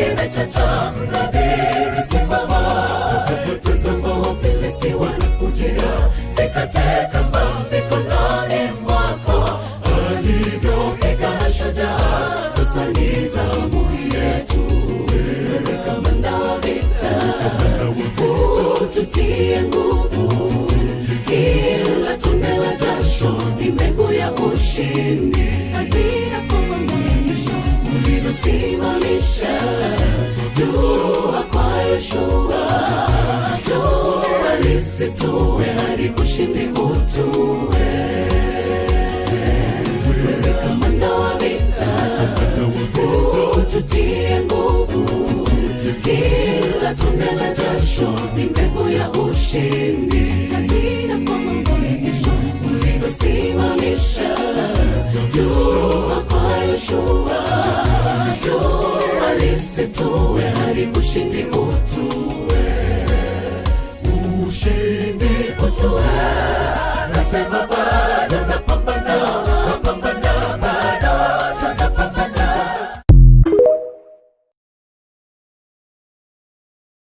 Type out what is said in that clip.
imechacha, mnadhiri simama. Tazama Wafilisti wanakujia, zikate kamba mikononi mwako. Alivyopiga shujaa, sasa ni zamu yetu. Wewe kamanda wa vita, ututie nguvu. Kila tone la jasho ni mbegu ya ushindi. Hazina kwa mwisho ulivyosimamisha jua kwa Yoshua. Jua lisitue hadi ushindi utue. Wewe kamanda wa vita, ututie nguvu. Kila tone la jasho ni mbegu ya ushindi. Hazina kwa mwisho ulivyosimamisha jua kwa Yoshua. Jua lisitue hadi ushindi utue. Ushindi utue, nasema